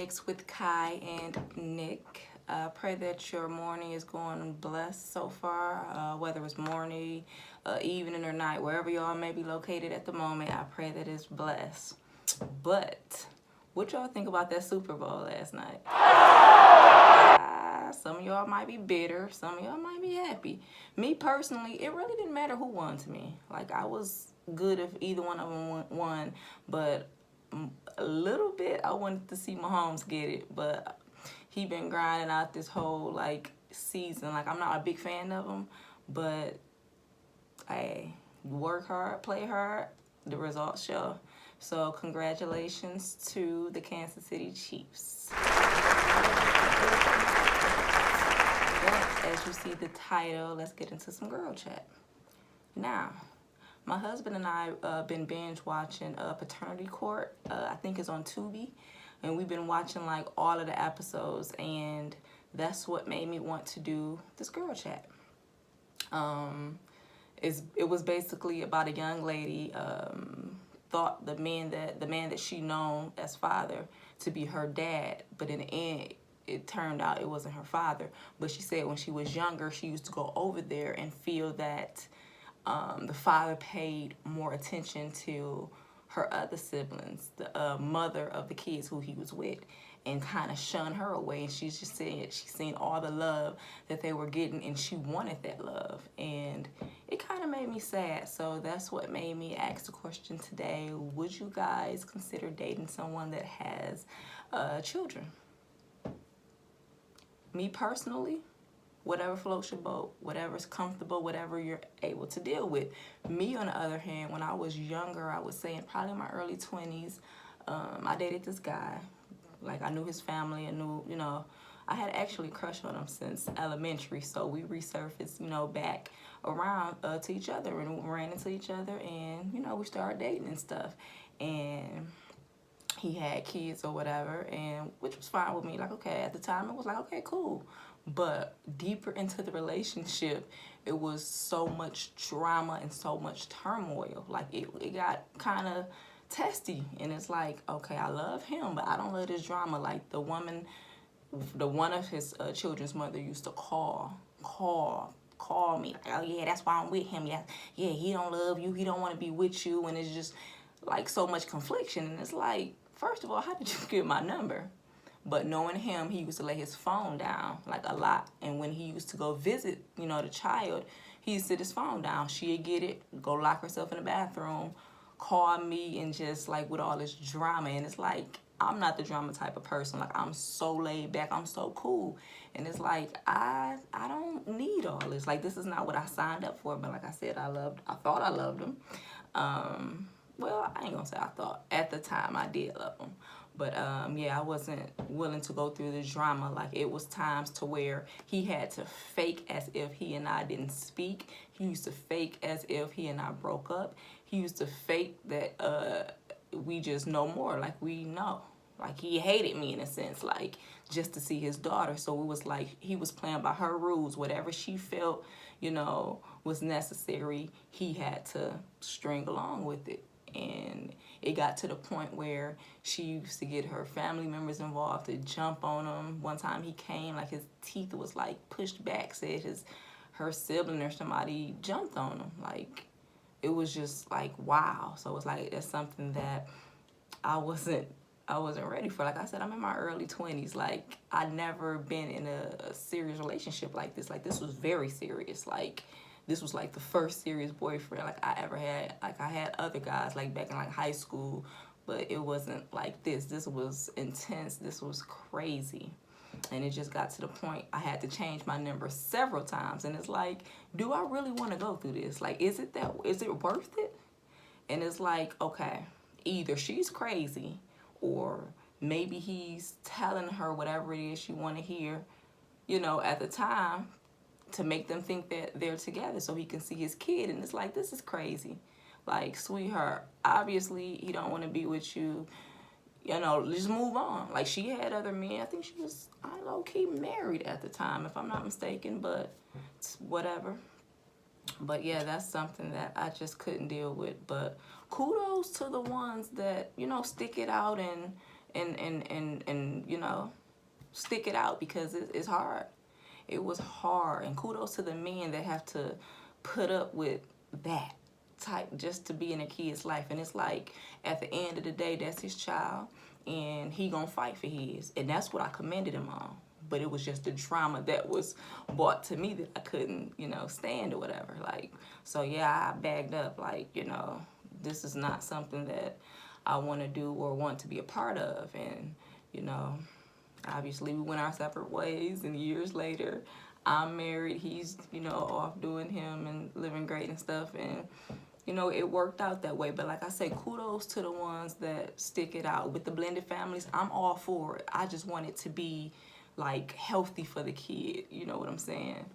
Mixed with Kai and Nick. Pray that your morning is going blessed so far, whether it's morning, evening, or night, wherever y'all may be located at the moment. I pray that it's blessed. But what y'all think about that Super Bowl last night? Some of y'all might be bitter. Some of y'all might be happy. Me personally, it really didn't matter who won to me. Like, I was good if either one of them won, but a little bit I wanted to see Mahomes get it. But he been grinding out this whole season. Like, I'm not a big fan of him, but hey, work hard, play hard, the results show. So congratulations to the Kansas City Chiefs. But as you see the title, let's get into some girl chat. Now, my husband and I been binge watching Paternity Court. I think it's on Tubi, and we've been watching like all of the episodes, and that's what made me want to do this girl chat. It was basically about a young lady thought the man that she known as father to be her dad, but in the end it turned out it wasn't her father. But she said when she was younger, she used to go over there and feel that the father paid more attention to her other siblings, the mother of the kids who he was with, and kind of shun her away. And she's just said she's seen all the love that they were getting, and she wanted that love. And it kind of made me sad. So that's what made me ask the question today: would you guys consider dating someone that has children? Me personally, whatever floats your boat, whatever's comfortable, whatever you're able to deal with. Me, on the other hand, when I was younger, I would say in probably my early 20s, I dated this guy. Like, I knew his family. I knew, I had actually a crush on him since elementary. So we resurfaced, back around to each other and ran into each other. And, we started dating and stuff. And he had kids or whatever, and which was fine with me. Like, okay, at the time it was like, okay, cool. But deeper into the relationship, it was so much drama and so much turmoil. Like, it got kind of testy, and it's like, okay, I love him, but I don't love this drama. Like, the one of his children's mother used to call me. Oh yeah, that's why I'm with him. Yeah, he don't love you. He don't want to be with you, and it's just like so much confliction. And it's like, first of all, how did you get my number? But knowing him, he used to lay his phone down like a lot. And when he used to go visit, the child, he used to sit his phone down. She'd get it, go lock herself in the bathroom, call me, and just like with all this drama. And it's like, I'm not the drama type of person. Like, I'm so laid back. I'm so cool. And it's like, I don't need all this. Like, this is not what I signed up for. But like I said, I thought I loved him. Well, I ain't gonna say I thought. At the time, I did love him. But yeah, I wasn't willing to go through the drama. Like, it was times to where he had to fake as if he and I didn't speak. He used to fake as if he and I broke up. He used to fake that we just know more, like we know. Like, he hated me in a sense, like, just to see his daughter. So it was like he was playing by her rules. Whatever she felt, was necessary, he had to string along with it. And it got to the point where she used to get her family members involved to jump on him. One time he came, like, his teeth was like pushed back, said her sibling or somebody jumped on him. Like, it was just like, wow. So it's like, that's something that I wasn't ready for. Like I said, I'm in my early 20s. Like, I'd never been in a serious relationship like this. Like, this was very serious. Like, this was like the first serious boyfriend like I ever had. Like, I had other guys like back in like high school, but it wasn't like this. This was intense. This was crazy. And it just got to the point I had to change my number several times. And it's like, do I really want to go through this? Like, is it worth it? And it's like, okay, either she's crazy, or maybe he's telling her whatever it is she want to hear, at the time, to make them think that they're together so he can see his kid. And it's like, this is crazy. Like, sweetheart, obviously he don't want to be with you. Just move on. Like, she had other men. I think she was low-key married at the time, if I'm not mistaken, but whatever. But yeah, that's something that I just couldn't deal with. But kudos to the ones that, stick it out and you know, stick it out, because it's hard. It was hard. And kudos to the men that have to put up with that type just to be in a kid's life. And it's like, at the end of the day, that's his child, and he gonna fight for his. And that's what I commended him on. But it was just the drama that was brought to me that I couldn't, you know, stand or whatever. Like, so yeah, I bagged up, like, you know, this is not something that I want to do or want to be a part of. And, you know, obviously we went our separate ways, and years later I'm married, he's, you know, off doing him and living great and stuff, and you know, it worked out that way. But like I say, kudos to the ones that stick it out. With the blended families, I'm all for it. I just want it to be like healthy for the kid, you know what I'm saying?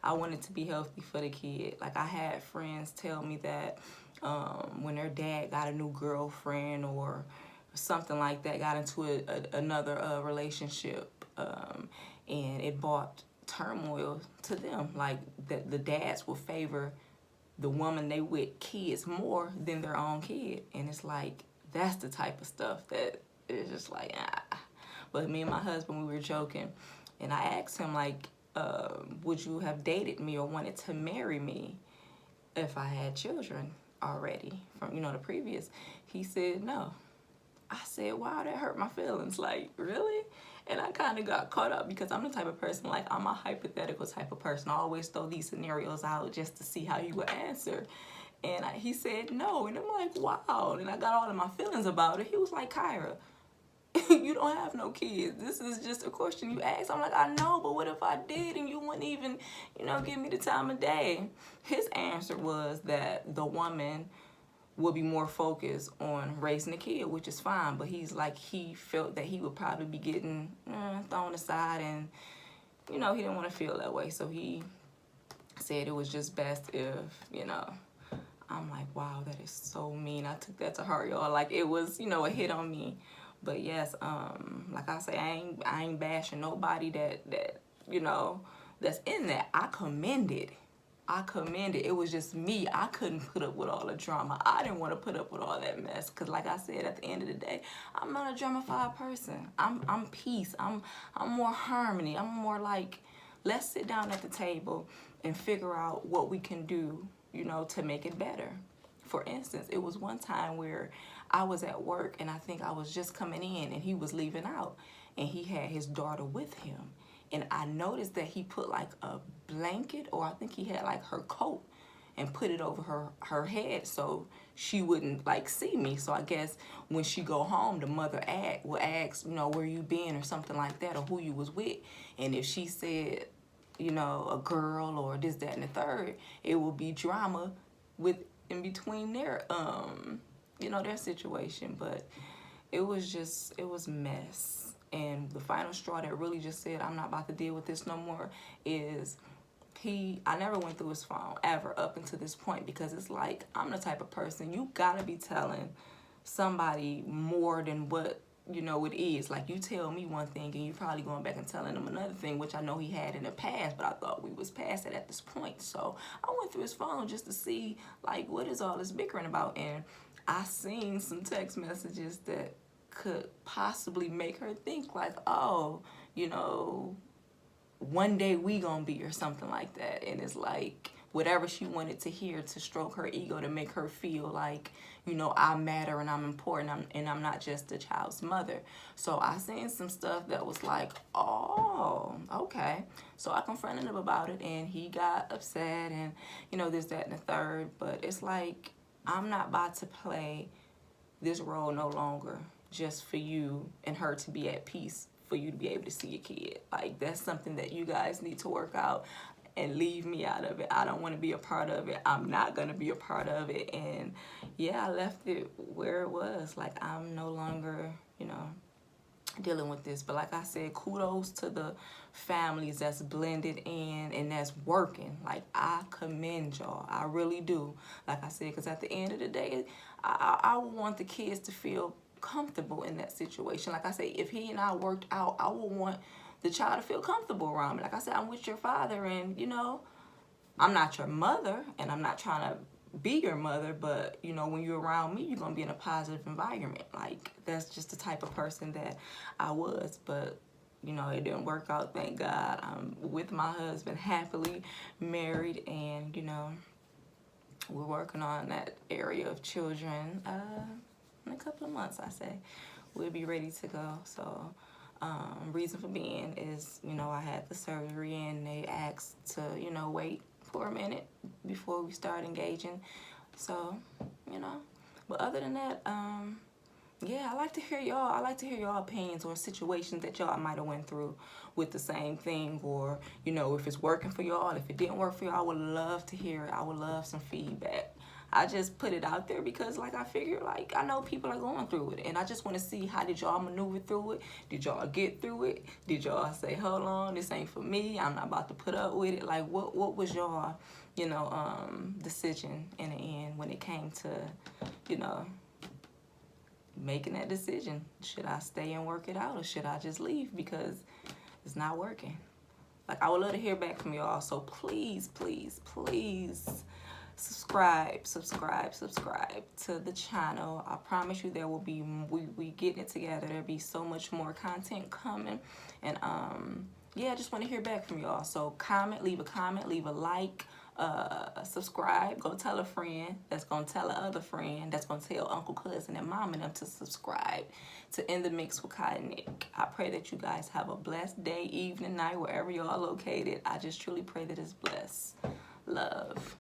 I want it to be healthy for the kid. Like, I had friends tell me that when their dad got a new girlfriend or something like that, got into another relationship, and it brought turmoil to them. Like, the dads will favor the woman they with kids more than their own kid. And it's like, that's the type of stuff that is just like, ah. But me and my husband, we were joking, and I asked him, like, would you have dated me or wanted to marry me if I had children already from, you know, the previous? He said no. I said, wow, that hurt my feelings. Like, really? And I kind of got caught up, because I'm the type of person, like, I'm a hypothetical type of person. I always throw these scenarios out just to see how you would answer. And he said no. And I'm like, wow. And I got all of my feelings about it. He was like, Kyra, you don't have no kids. This is just a question you asked. I'm like, I know, but what if I did and you wouldn't even, you know, give me the time of day? His answer was that the woman will be more focused on raising a kid, which is fine. But he's like, he felt that he would probably be getting thrown aside, and, you know, he didn't want to feel that way. So he said it was just best if, you know. I'm like, wow, that is so mean. I took that to heart, y'all. Like, it was, you know, a hit on me. But yes, like I say, I ain't bashing nobody that you know, that's in that. I commend it. It was just me. I couldn't put up with all the drama. I didn't want to put up with all that mess, because like I said, at the end of the day, I'm not a drama-fied person. I'm peace. I'm more harmony. I'm more like, let's sit down at the table and figure out what we can do, you know, to make it better. For instance, it was one time where I was at work, and I think I was just coming in, and he was leaving out, and he had his daughter with him. And I noticed that he put like a blanket, or I think he had like her coat, and put it over her head so she wouldn't like see me. So I guess when she go home, the mother will ask, you know, where you been or something like that, or who you was with. And if she said, you know, a girl or this, that, and the third, it will be drama in between their you know, their situation. But it was mess. And the final straw that really just said, I'm not about to deal with this no more, is I never went through his phone ever up until this point, because it's like, I'm the type of person, you gotta be telling somebody more than what, you know, it is. Like, you tell me one thing and you probably going back and telling them another thing, which I know he had in the past, but I thought we was past it at this point. So I went through his phone just to see, like, what is all this bickering about? And I seen some text messages that could possibly make her think like, oh, you know, one day we gonna be, or something like that. And it's like, whatever she wanted to hear to stroke her ego, to make her feel like, you know, I matter and I'm important, and I'm not just a child's mother. So I seen some stuff that was like, oh, okay. So I confronted him about it, and he got upset, and, you know, this, that, and the third. But it's like, I'm not about to play this role no longer, just for you and her to be at peace, for you to be able to see your kid. Like, that's something that you guys need to work out and leave me out of it. I don't want to be a part of it. I'm not going to be a part of it. And yeah, I left it where it was. Like, I'm no longer, you know, dealing with this. But like I said, kudos to the families that's blended in and that's working. Like, I commend y'all. I really do. Like I said, because at the end of the day, I want the kids to feel comfortable in that situation. Like I say, if he and I worked out, I would want the child to feel comfortable around me. Like I said, I'm with your father, and, you know, I'm not your mother, and I'm not trying to be your mother, but you know, when you're around me, you're gonna be in a positive environment. Like, that's just the type of person that I was. But you know, it didn't work out, thank God. I'm with my husband, happily married, and you know, we're working on that area of children. In a couple of months, I say we'll be ready to go. So reason for being is, you know, I had the surgery and they asked to, you know, wait for a minute before we start engaging. So, you know, but other than that, yeah, I like to hear y'all. I like to hear y'all opinions or situations that y'all might have went through with the same thing, or you know, if it's working for y'all, if it didn't work for y'all. I would love to hear it. I would love some feedback. I just put it out there because, like, I figure, like, I know people are going through it, and I just want to see, how did y'all maneuver through it? Did y'all get through it? Did y'all say, hold on, this ain't for me, I'm not about to put up with it? Like, what was y'all, you know, decision in the end when it came to, you know, making that decision? Should I stay and work it out, or should I just leave because it's not working? Like, I would love to hear back from y'all. So please, please, please subscribe to the channel. I promise you there will be, we getting it together. There'll be so much more content coming. And yeah, I just want to hear back from y'all. So comment, leave a comment, leave a like, subscribe, go tell a friend that's gonna tell a other friend that's gonna tell uncle, cousin, and mom and them to subscribe to In the Mix with Kai and Nick. I pray that you guys have a blessed day, evening, night, wherever y'all located. I just truly pray that it's blessed. Love.